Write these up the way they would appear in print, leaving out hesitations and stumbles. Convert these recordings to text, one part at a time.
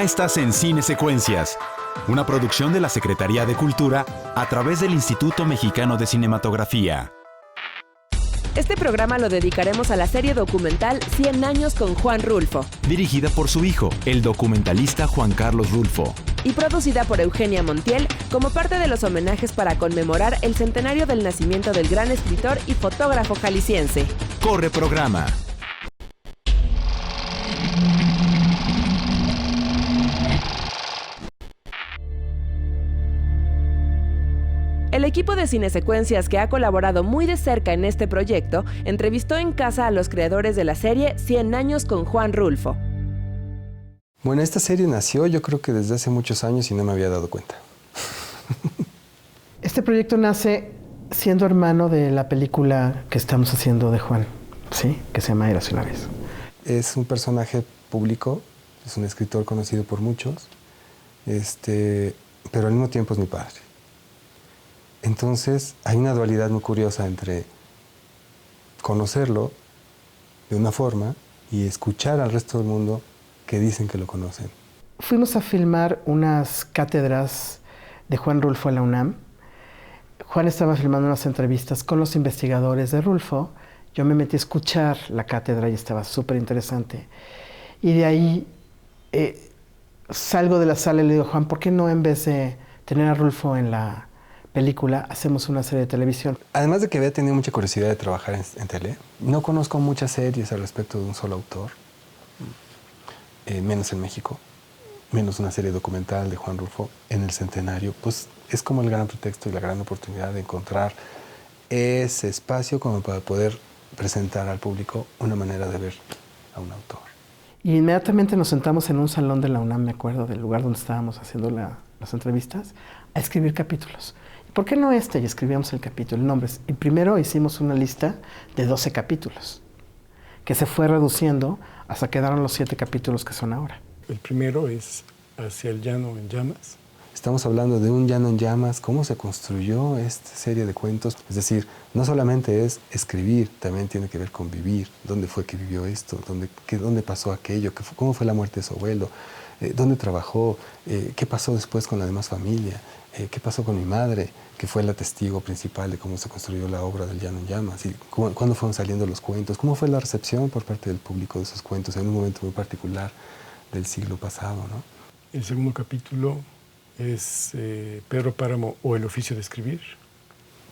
Ya estás en Cine Secuencias, una producción de la Secretaría de Cultura a través del Instituto Mexicano de Cinematografía. Este programa lo dedicaremos a la serie documental 100 años con Juan Rulfo, Dirigida por su hijo, el documentalista Juan Carlos Rulfo. y producida por Eugenia Montiel como parte de los homenajes para conmemorar el centenario del nacimiento del gran escritor y fotógrafo jalisciense. Corre programa. El equipo de Cinesecuencias que ha colaborado muy de cerca en este proyecto entrevistó en casa a los creadores de la serie 100 años con Juan Rulfo. Bueno, esta serie nació yo creo que desde hace muchos años y no me había dado cuenta. Este proyecto nace siendo hermano de la película que estamos haciendo de Juan, ¿sí? Que se llama Érase una vez. Es un personaje público, es un escritor conocido por muchos, pero al mismo tiempo es mi padre. Entonces hay una dualidad muy curiosa entre conocerlo de una forma y escuchar al resto del mundo que dicen que lo conocen. Fuimos a filmar unas cátedras de Juan Rulfo en la UNAM. Juan estaba filmando unas entrevistas con los investigadores de Rulfo. Yo me metí a escuchar la cátedra y estaba súper interesante. Y de ahí salgo de la sala y le digo, Juan, ¿por qué no en vez de tener a Rulfo en la película, hacemos una serie de televisión? Además de que había tenido mucha curiosidad de trabajar en tele, no conozco muchas series al respecto de un solo autor, menos en México, menos una serie documental de Juan Rulfo en el centenario. Pues es como el gran pretexto y la gran oportunidad de encontrar ese espacio como para poder presentar al público una manera de ver a un autor. Y inmediatamente nos sentamos en un salón de la UNAM, me acuerdo, del lugar donde estábamos haciendo las entrevistas, a escribir capítulos. ¿Por qué no este? Y escribíamos el capítulo, nombres. Y primero hicimos una lista de 12 capítulos, que se fue reduciendo hasta que quedaron los 7 capítulos que son ahora. El primero es Hacia el llano en llamas. Estamos hablando de un llano en llamas, cómo se construyó esta serie de cuentos. Es decir, no solamente es escribir, también tiene que ver con vivir. ¿Dónde fue que vivió esto? ¿Dónde pasó aquello? ¿Cómo fue la muerte de su abuelo? ¿Dónde trabajó? ¿Qué pasó después con la demás familia? ¿Qué pasó con mi madre, que fue la testigo principal de cómo se construyó la obra del Llano en Llamas? ¿Y cuándo fueron saliendo los cuentos? ¿Cómo fue la recepción por parte del público de esos cuentos en un momento muy particular del siglo pasado, ¿no? El segundo capítulo es Pedro Páramo o el oficio de escribir.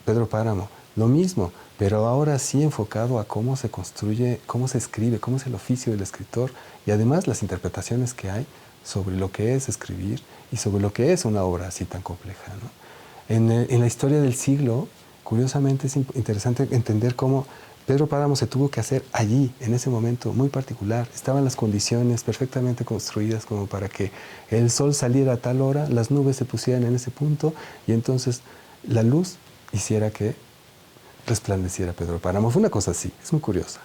Pedro Páramo, lo mismo, pero ahora sí enfocado a cómo se construye, cómo se escribe, cómo es el oficio del escritor y además las interpretaciones que hay sobre lo que es escribir y sobre lo que es una obra así tan compleja, ¿no? En la historia del siglo, curiosamente es interesante entender cómo Pedro Páramo se tuvo que hacer allí, en ese momento muy particular. Estaban las condiciones perfectamente construidas como para que el sol saliera a tal hora, las nubes se pusieran en ese punto y entonces la luz hiciera que resplandeciera Pedro Páramo. Fue una cosa así, es muy curiosa.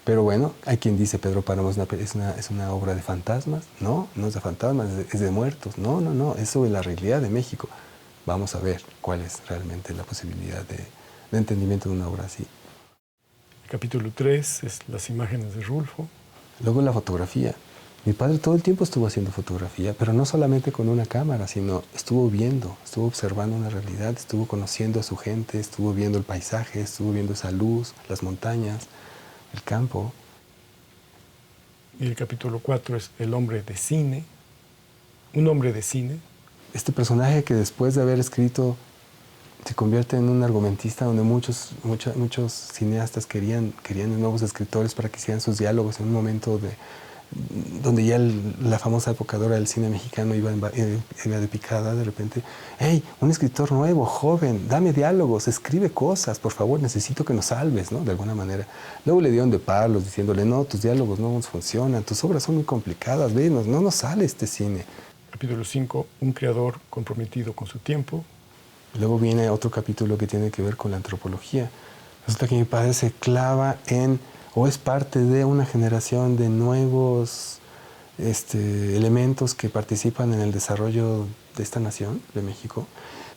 Pero bueno, hay quien dice Pedro Páramo es una obra de fantasmas. No, no es de fantasmas, es de muertos. No, es sobre la realidad de México. Vamos a ver cuál es realmente la posibilidad de entendimiento de una obra así. El capítulo 3 es Las imágenes de Rulfo. Luego la fotografía. Mi padre todo el tiempo estuvo haciendo fotografía, pero no solamente con una cámara, sino estuvo viendo, estuvo observando una realidad, estuvo conociendo a su gente, estuvo viendo el paisaje, estuvo viendo esa luz, las montañas, el campo. Y el capítulo 4 es El hombre de cine. Un hombre de cine. Este personaje que después de haber escrito se convierte en un argumentista donde muchos cineastas querían nuevos escritores para que hicieran sus diálogos en un momento donde ya la famosa epocadora del cine mexicano iba de picada de repente. ¡Hey, un escritor nuevo, joven, dame diálogos, escribe cosas, por favor, necesito que nos salves!, ¿no? De alguna manera. Luego le dieron de palos diciéndole, no, tus diálogos no nos funcionan, tus obras son muy complicadas, ve, no nos sale este cine. Capítulo 5, un creador comprometido con su tiempo. Luego viene otro capítulo que tiene que ver con la antropología. Resulta que mi padre se clava o es parte de una generación de nuevos elementos que participan en el desarrollo de esta nación, de México.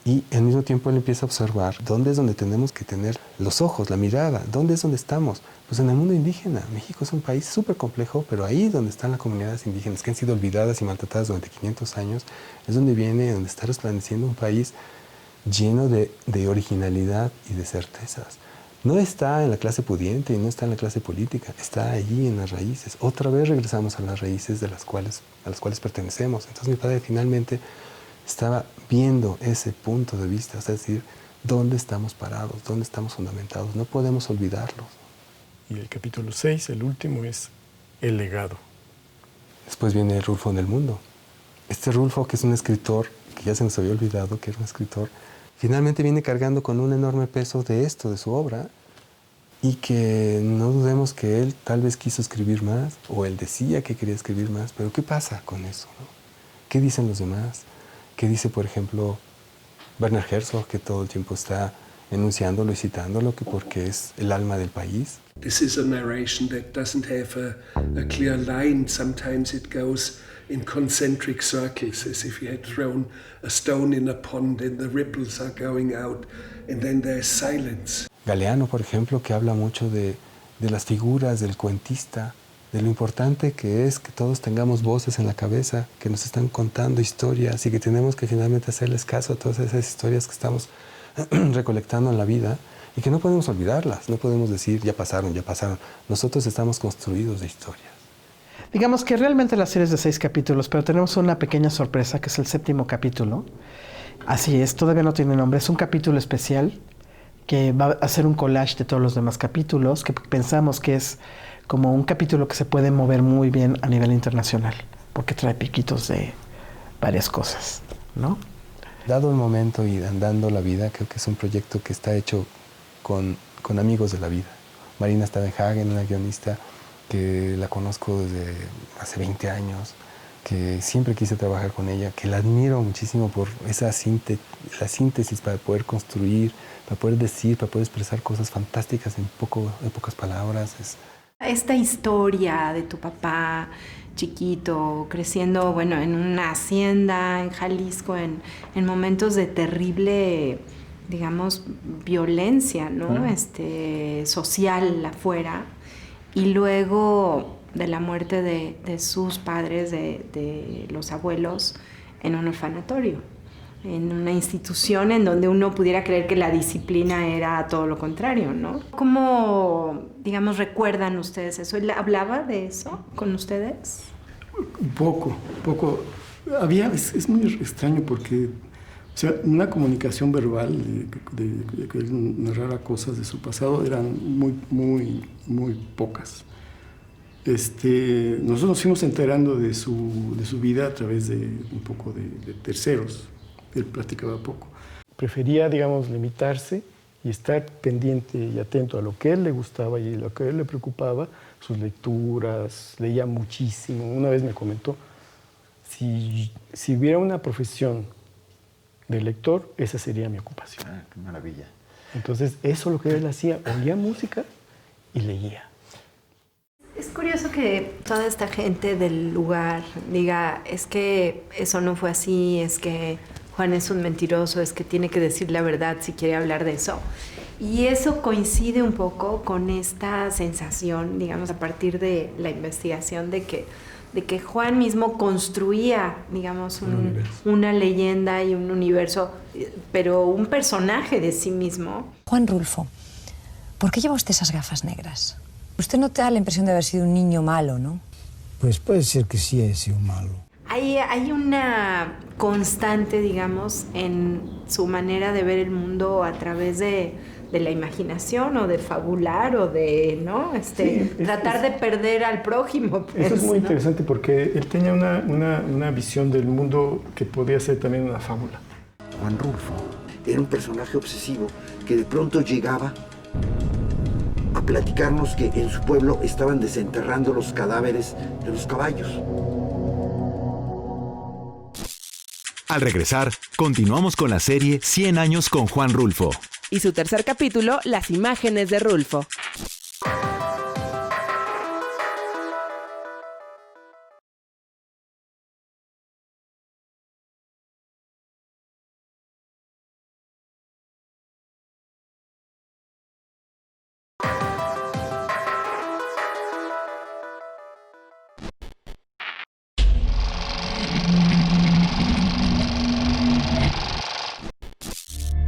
Y al mismo tiempo él empieza a observar dónde es donde tenemos que tener los ojos, la mirada, dónde es donde estamos. Pues en el mundo indígena. México es un país súper complejo, pero ahí donde están las comunidades indígenas que han sido olvidadas y maltratadas durante 500 años, es donde está resplandeciendo un país lleno de originalidad y de certezas. No está en la clase pudiente y no está en la clase política, está allí en las raíces. Otra vez regresamos a las raíces a las cuales pertenecemos. Entonces mi padre finalmente estaba viendo ese punto de vista, es decir, dónde estamos parados, dónde estamos fundamentados. No podemos olvidarlos. Y el capítulo 6, el último, es el legado. Después viene Rulfo en el mundo. Este Rulfo, que es un escritor, que ya se nos había olvidado que era un escritor, finalmente viene cargando con un enorme peso de esto, de su obra, y que no dudemos que él tal vez quiso escribir más, o él decía que quería escribir más, pero ¿qué pasa con eso, no? ¿Qué dicen los demás? ¿Qué dice, por ejemplo, Werner Herzog, que todo el tiempo está enunciándolo y citándolo, que porque es el alma del país? This is a narration that doesn't have a clear line. Sometimes it goes in concentric circles, as if you had thrown a stone in a pond and the ripples are going out, and then there's silence. Galeano, por ejemplo, que habla mucho de las figuras, del cuentista, de lo importante que es que todos tengamos voces en la cabeza, que nos están contando historias y que tenemos que finalmente hacerles caso a todas esas historias que estamos recolectando en la vida y que no podemos olvidarlas, no podemos decir ya pasaron, ya pasaron. Nosotros estamos construidos de historias. Digamos que realmente la serie es de 6 capítulos, pero tenemos una pequeña sorpresa que es el 7º capítulo. Así es, todavía no tiene nombre, es un capítulo especial que va a hacer un collage de todos los demás capítulos, que pensamos que es como un capítulo que se puede mover muy bien a nivel internacional, porque trae piquitos de varias cosas, ¿no? Dado el momento y andando la vida, creo que es un proyecto que está hecho con amigos de la vida. Marina Stavenhagen, una guionista que la conozco desde hace 20 años, que siempre quise trabajar con ella, que la admiro muchísimo por esa la síntesis para poder construir, para poder decir, para poder expresar cosas fantásticas en pocas palabras. Esta historia de tu papá chiquito, creciendo, bueno, en una hacienda en Jalisco, en momentos de terrible, digamos, violencia, ¿no? Social afuera, y luego de la muerte de sus padres, de los abuelos, en un orfanatorio, en una institución en donde uno pudiera creer que la disciplina era todo lo contrario, ¿no? ¿Cómo, digamos, recuerdan ustedes eso? ¿Él hablaba de eso con ustedes? Poco. Es muy extraño porque, o sea, una comunicación verbal de que él narrara cosas de su pasado eran muy pocas. Nosotros nos fuimos enterando de su vida a través de un poco de terceros. Él platicaba poco. Prefería, digamos, limitarse y estar pendiente y atento a lo que a él le gustaba y lo que a él le preocupaba, sus lecturas, leía muchísimo. Una vez me comentó, si hubiera una profesión de lector, esa sería mi ocupación. Ah, qué maravilla. Entonces, eso es lo que él hacía, oía música y leía. Es curioso que toda esta gente del lugar diga, es que eso no fue así, es que Juan es un mentiroso, es que tiene que decir la verdad si quiere hablar de eso. Y eso coincide un poco con esta sensación, digamos, a partir de la investigación de que Juan mismo construía, digamos, una leyenda y un universo, pero un personaje de sí mismo. Juan Rulfo, ¿por qué lleva usted esas gafas negras? Usted no te da la impresión de haber sido un niño malo, ¿no? Pues puede ser que sí haya sido malo. Hay una constante, digamos, en su manera de ver el mundo a través de la imaginación o de fabular o de, ¿no? Tratar de perder al prójimo. Pues, eso es muy ¿no? interesante porque él tenía una visión del mundo que podía ser también una fábula. Juan Rulfo era un personaje obsesivo que de pronto llegaba a platicarnos que en su pueblo estaban desenterrando los cadáveres de los caballos. Al regresar, continuamos con la serie 100 años con Juan Rulfo. Y su tercer capítulo, Las imágenes de Rulfo.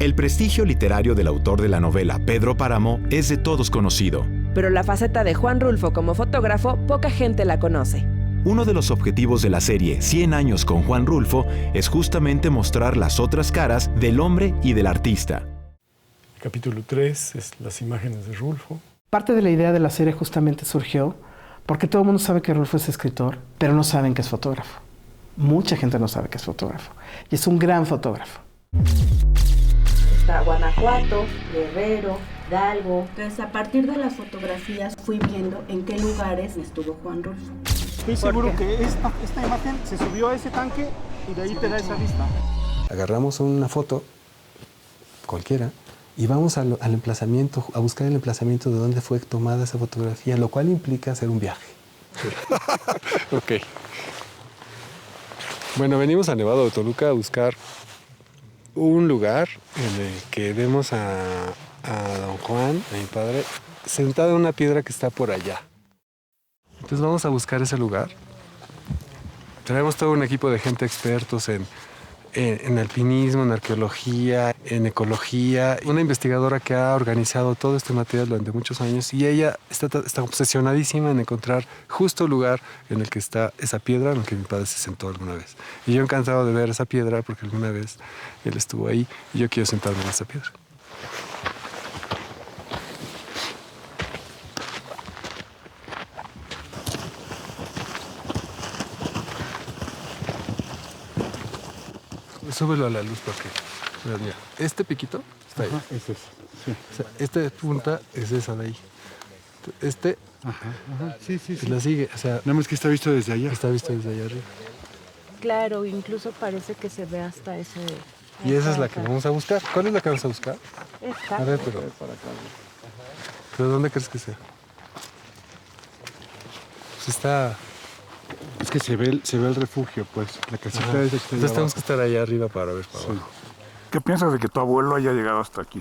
El prestigio literario del autor de la novela, Pedro Páramo, es de todos conocido. Pero la faceta de Juan Rulfo como fotógrafo, poca gente la conoce. Uno de los objetivos de la serie 100 años con Juan Rulfo es justamente mostrar las otras caras del hombre y del artista. El capítulo 3 es las imágenes de Rulfo. Parte de la idea de la serie justamente surgió porque todo el mundo sabe que Rulfo es escritor, pero no saben que es fotógrafo. Mucha gente no sabe que es fotógrafo. Y es un gran fotógrafo. Está Guanajuato, Guerrero, Hidalgo. Entonces, a partir de las fotografías fui viendo en qué lugares estuvo Juan Rulfo. Estoy seguro que esta imagen se subió a ese tanque y de ahí te da esa vista. Agarramos una foto, cualquiera, y vamos al emplazamiento, a buscar el emplazamiento de dónde fue tomada esa fotografía, lo cual implica hacer un viaje. Ok. Bueno, venimos a Nevado de Toluca a buscar un lugar en el que vemos a don Juan, a mi padre, sentado en una piedra que está por allá. Entonces vamos a buscar ese lugar. Traemos todo un equipo de gente expertos en alpinismo, en arqueología, en ecología. Una investigadora que ha organizado todo este material durante muchos años y ella está obsesionadísima en encontrar justo el lugar en el que está esa piedra en la que mi padre se sentó alguna vez. Y yo encantado de ver esa piedra porque alguna vez él estuvo ahí y yo quiero sentarme en esa piedra. Súbelo a la luz porque, mira, este piquito está ahí. Ajá, es eso, sí. O sea, esta punta es esa de ahí. Ajá. Sí, sí, sí. La sigue, o sea... Nada más que está visto desde allá. Está visto desde allá arriba. Claro, incluso parece que se ve hasta ese... Y esa es la que vamos a buscar. ¿Cuál es la que vamos a buscar? Esta. A ver, pero... ¿Pero dónde crees que sea? Pues está... Es que se ve el refugio, pues. La casita Ajá. esa que está allá Entonces tenemos abajo. que estar allá arriba para ver para Sí. abajo. ¿Qué piensas de que tu abuelo haya llegado hasta aquí?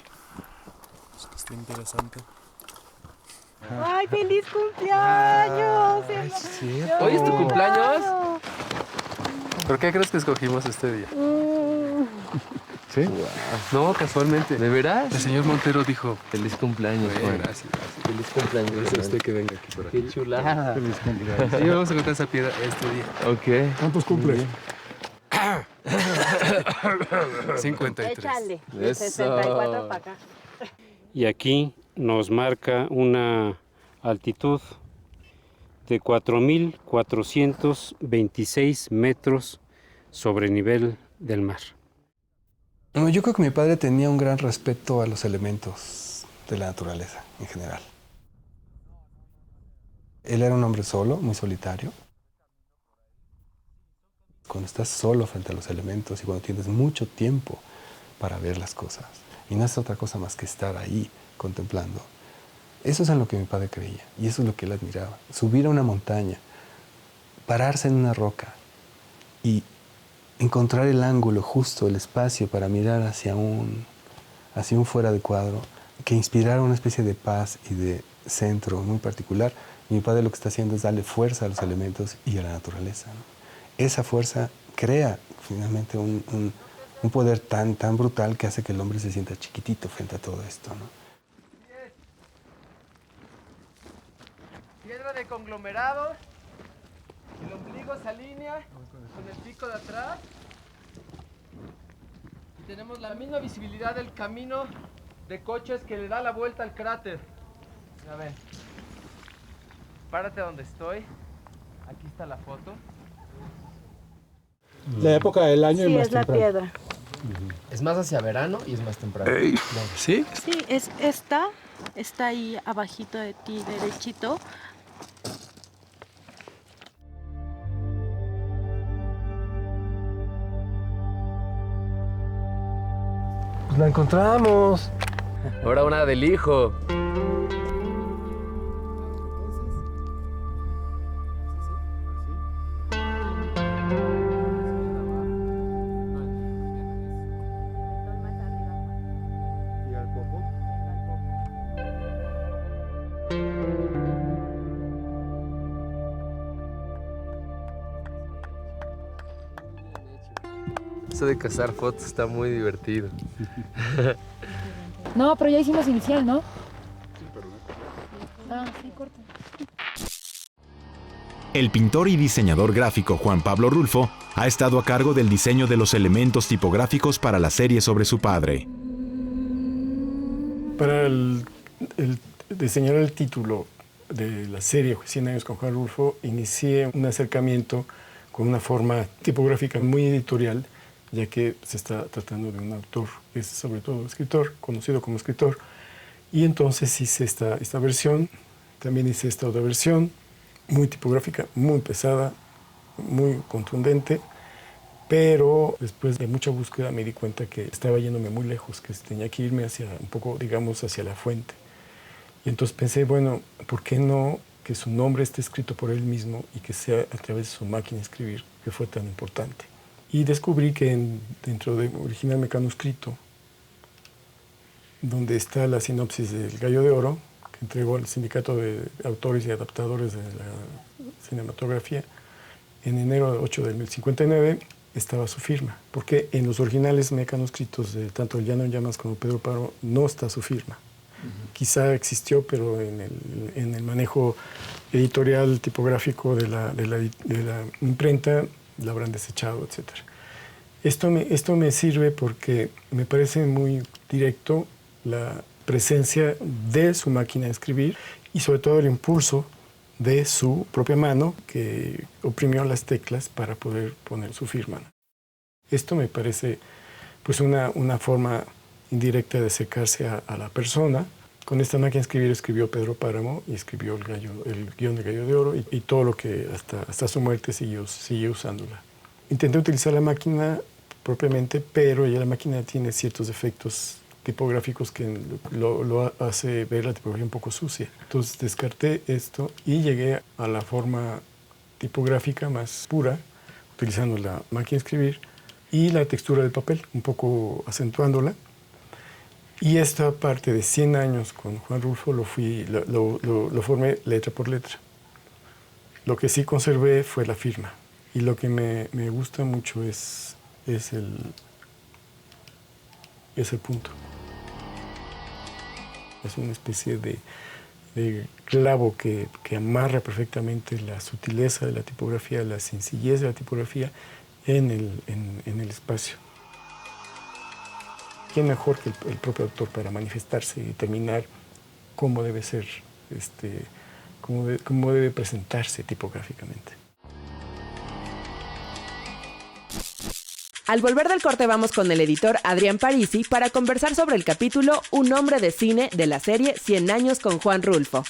Pues que está interesante. ¡Ay, feliz cumpleaños! Sí. ¿Hoy es tu cumpleaños? ¿Por qué crees que escogimos este día? ¿Sí? Wow. No, casualmente. ¿De veras? El señor Montero dijo... Feliz cumpleaños, Juan. Gracias. Feliz cumpleaños. Gracias a usted que venga aquí por aquí. Qué chulada. Feliz cumpleaños. Sí, vamos a encontrar esa piedra este día. Ok. ¿Cuántos cumples? 53. Échale. Eso. 64 para acá. Y aquí nos marca una altitud de 4.426 metros sobre nivel del mar. No, yo creo que mi padre tenía un gran respeto a los elementos de la naturaleza en general. Él era un hombre solo, muy solitario. Cuando estás solo frente a los elementos y cuando tienes mucho tiempo para ver las cosas y no es otra cosa más que estar ahí contemplando, eso es en lo que mi padre creía y eso es lo que él admiraba. Subir a una montaña, pararse en una roca y encontrar el ángulo justo, el espacio para mirar hacia un fuera de cuadro que inspirara una especie de paz y de centro muy particular. Y mi padre lo que está haciendo es darle fuerza a los elementos y a la naturaleza, ¿no? Esa fuerza crea finalmente un poder tan brutal que hace que el hombre se sienta chiquitito frente a todo esto, ¿no? Piedra de conglomerado, el ombligo se alinea con el pico de atrás y tenemos la misma visibilidad del camino de coches que le da la vuelta al cráter. A ver, párate donde estoy, aquí está la foto. La época del año Sí, y más es la temprano. piedra. Es más hacia verano y es más temprano. ¿Sí? Sí, está ahí abajito de ti, derechito. Pues la encontramos. Ahora una del hijo. Eso de cazar fotos está muy divertido. No, pero ya hicimos inicial, ¿no? Ah, sí, corta. El pintor y diseñador gráfico Juan Pablo Rulfo ha estado a cargo del diseño de los elementos tipográficos para la serie sobre su padre. Para diseñar el título de la serie 100 años con Juan Rulfo, inicié un acercamiento con una forma tipográfica muy editorial, ya que se está tratando de un autor, que es sobre todo escritor, conocido como escritor. Y entonces hice esta versión, también hice esta otra versión, muy tipográfica, muy pesada, muy contundente, pero después de mucha búsqueda me di cuenta que estaba yéndome muy lejos, que tenía que irme hacia un poco, digamos, hacia la fuente. Y entonces pensé, bueno, ¿por qué no que su nombre esté escrito por él mismo y que sea a través de su máquina de escribir, que fue tan importante? Y descubrí que dentro de original mecanoscrito, donde está la sinopsis del Gallo de Oro, que entregó al Sindicato de Autores y Adaptadores de la Cinematografía, en enero 8 del 1059, estaba su firma, porque en los originales mecanoscritos de tanto El Llano en Llamas como Pedro Páramo no está su firma. Quizá existió, pero en el manejo editorial tipográfico de la imprenta la habrán desechado, etc. Esto me sirve porque me parece muy directo la presencia de su máquina de escribir y sobre todo el impulso de su propia mano que oprimió las teclas para poder poner su firma. Esto me parece pues una forma indirecta de acercarse a la persona. Con esta máquina de escribir escribió Pedro Páramo y escribió el guión de Gallo de Oro y todo lo que hasta su muerte siguió usándola. Intenté utilizar la máquina propiamente, pero ya la máquina tiene ciertos defectos tipográficos que lo hace ver la tipografía un poco sucia. Entonces descarté esto y llegué a la forma tipográfica más pura, utilizando la máquina de escribir y la textura del papel, un poco acentuándola. Y esta parte de 100 años con Juan Rulfo lo formé letra por letra. Lo que sí conservé fue la firma. Y lo que me gusta mucho es el punto. Es una especie de clavo que amarra perfectamente la sutileza de la tipografía, la sencillez de la tipografía en el espacio. ¿Quién mejor que el propio autor para manifestarse y determinar cómo debe ser, cómo debe presentarse tipográficamente? Al volver del corte vamos con el editor Adrián Parisi para conversar sobre el capítulo Un hombre de cine de la serie 100 años con Juan Rulfo.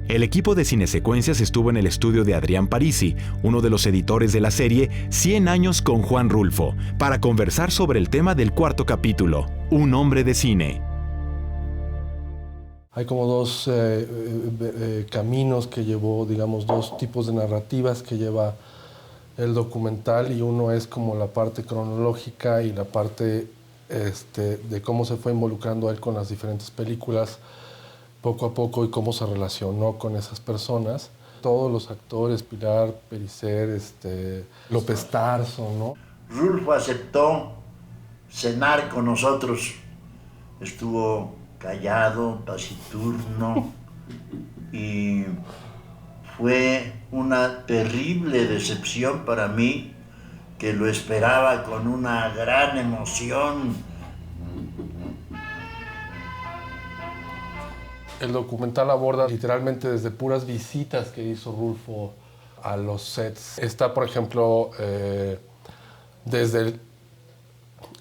El equipo de Cinesecuencias estuvo en el estudio de Adrián Parisi, uno de los editores de la serie 100 años con Juan Rulfo, para conversar sobre el tema del cuarto capítulo, Un hombre de cine. Hay como dos caminos que llevó, digamos, dos tipos de narrativas que lleva el documental, y uno es como la parte cronológica y la parte de cómo se fue involucrando él con las diferentes películas poco a poco y cómo se relacionó con esas personas. Todos los actores, Pilar Pellicer, López Tarso, ¿no? Rulfo aceptó cenar con nosotros. Estuvo callado, taciturno, y fue una terrible decepción para mí, que lo esperaba con una gran emoción. El documental aborda literalmente desde puras visitas que hizo Rulfo a los sets. Está, por ejemplo, desde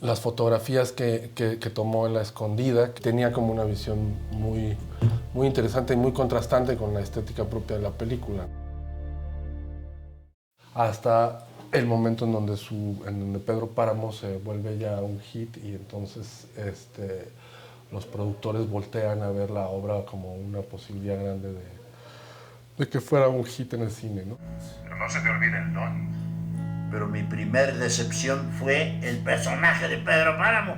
las fotografías que tomó en La Escondida, que tenía como una visión muy, muy interesante y muy contrastante con la estética propia de la película. Hasta el momento en donde Pedro Páramo se vuelve ya un hit, y entonces los productores voltean a ver la obra como una posibilidad grande de que fuera un hit en el cine, ¿no? Pero no se te olvide el don. Pero mi primer decepción fue el personaje de Pedro Páramo,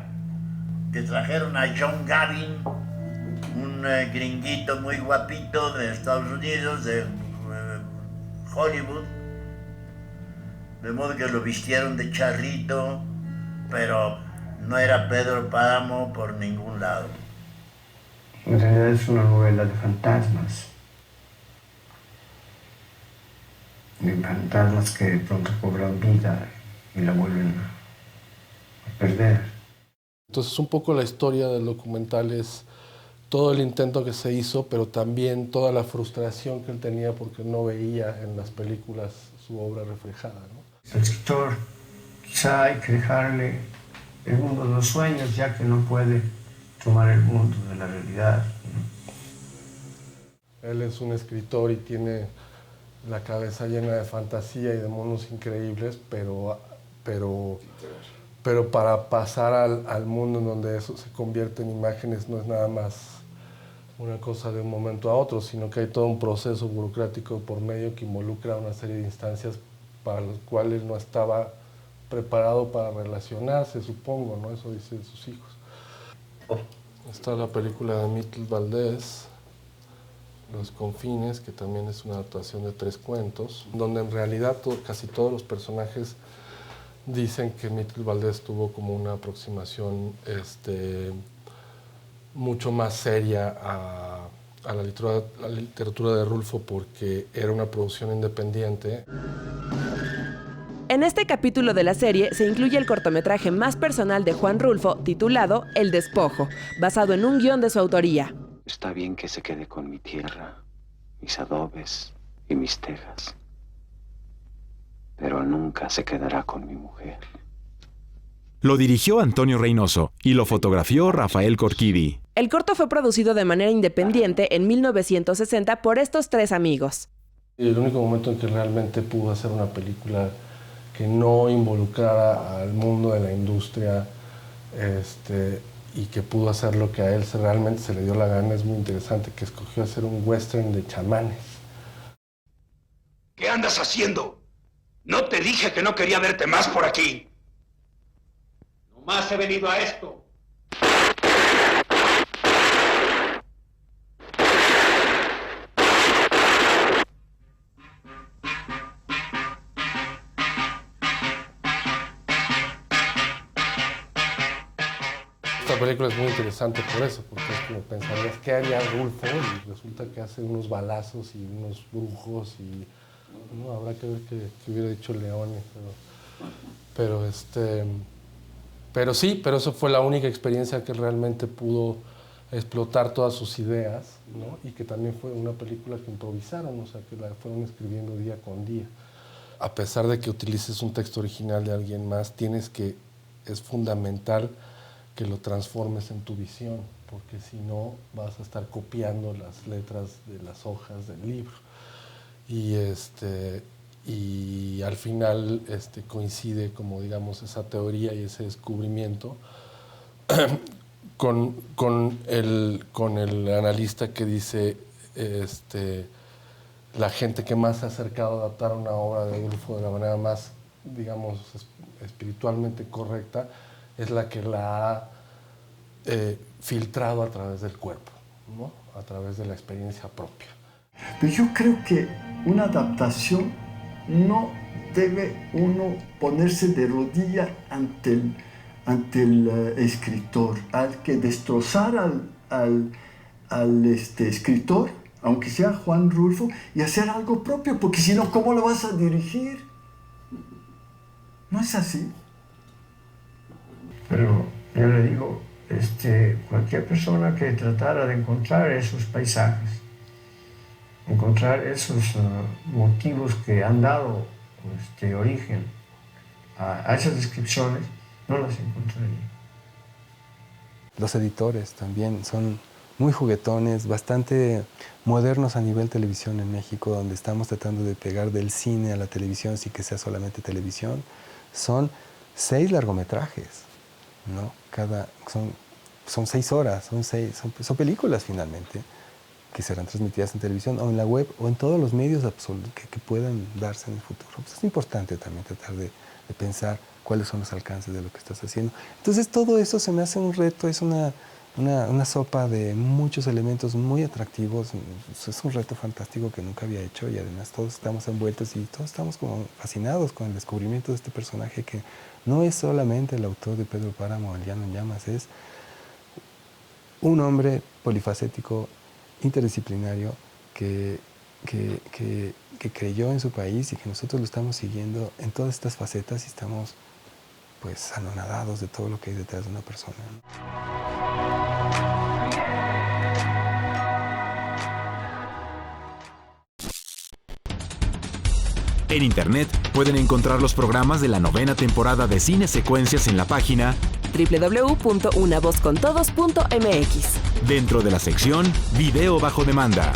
que trajeron a John Gavin, un gringuito muy guapito de Estados Unidos, de Hollywood, de modo que lo vistieron de charrito, pero no era Pedro Páramo por ningún lado. En realidad es una novela de fantasmas. De fantasmas que de pronto cobran vida y la vuelven a perder. Entonces un poco la historia del documental es todo el intento que se hizo, pero también toda la frustración que él tenía porque no veía en las películas su obra reflejada, ¿no? El escritor quizá hay que dejarle el mundo de los sueños, ya que no puede tomar el mundo de la realidad, ¿no? Él es un escritor y tiene la cabeza llena de fantasía y de mundos increíbles, pero para pasar al mundo en donde eso se convierte en imágenes no es nada más una cosa de un momento a otro, sino que hay todo un proceso burocrático por medio que involucra una serie de instancias para las cuales no estaba preparado para relacionarse, supongo, ¿no? Eso dicen sus hijos. Está la película de Mitl Valdés, Los Confines, que también es una adaptación de 3 cuentos, donde en realidad casi todos los personajes dicen que Mitl Valdés tuvo como una aproximación mucho más seria a la literatura de Rulfo porque era una producción independiente. En este capítulo de la serie se incluye el cortometraje más personal de Juan Rulfo, titulado El Despojo, basado en un guión de su autoría. Está bien que se quede con mi tierra, mis adobes y mis tejas, pero nunca se quedará con mi mujer. Lo dirigió Antonio Reynoso y lo fotografió Rafael Corquidi. El corto fue producido de manera independiente en 1960 por estos 3 amigos. El único momento en que realmente pudo hacer una película que no involucrara al mundo de la industria y que pudo hacer lo que a él realmente se le dio la gana es muy interesante, que escogió hacer un western de chamanes. ¿Qué andas haciendo? No te dije que no quería verte más por aquí. Nomás he venido a esto. Esta película es muy interesante por eso, porque es como pensarías, ¿qué haría Rulfo? Y resulta que hace unos balazos y unos brujos y no, habrá que ver qué hubiera dicho Leone, pero sí, pero eso fue la única experiencia que realmente pudo explotar todas sus ideas, ¿no? Y que también fue una película que improvisaron, o sea, que la fueron escribiendo día con día. A pesar de que utilices un texto original de alguien más, es fundamental que lo transformes en tu visión, porque si no vas a estar copiando las letras de las hojas del libro. Y al final coincide como digamos esa teoría y ese descubrimiento con el analista que dice la gente que más se ha acercado a adaptar una obra de Rulfo de la manera más, digamos, espiritualmente correcta, es la que la ha filtrado a través del cuerpo, ¿no? A través de la experiencia propia. Pero yo creo que una adaptación no debe uno ponerse de rodilla ante el escritor. Hay que destrozar al escritor, aunque sea Juan Rulfo, y hacer algo propio, porque si no, ¿cómo lo vas a dirigir? ¿No es así? Pero yo le digo, cualquier persona que tratara de encontrar esos paisajes, encontrar esos motivos que han dado origen a esas descripciones, no las encontraría. Los editores también son muy juguetones, bastante modernos a nivel televisión en México, donde estamos tratando de pegar del cine a la televisión sin que sea solamente televisión. Son 6 largometrajes, ¿no? Son son 6 horas, son películas finalmente, que serán transmitidas en televisión o en la web o en todos los medios que puedan darse en el futuro. Pues es importante también tratar de pensar cuáles son los alcances de lo que estás haciendo. Entonces todo eso se me hace un reto, es una sopa de muchos elementos muy atractivos. Es un reto fantástico que nunca había hecho y además todos estamos envueltos y todos estamos como fascinados con el descubrimiento de este personaje que no es solamente el autor de Pedro Páramo, El Llano en Llamas, es un hombre polifacético, interdisciplinario, que creyó en su país y que nosotros lo estamos siguiendo en todas estas facetas y estamos pues anonadados de todo lo que hay detrás de una persona. En internet pueden encontrar los programas de la 9ª temporada de Cine Secuencias en la página www.unavozcontodos.mx. dentro de la sección Video bajo demanda.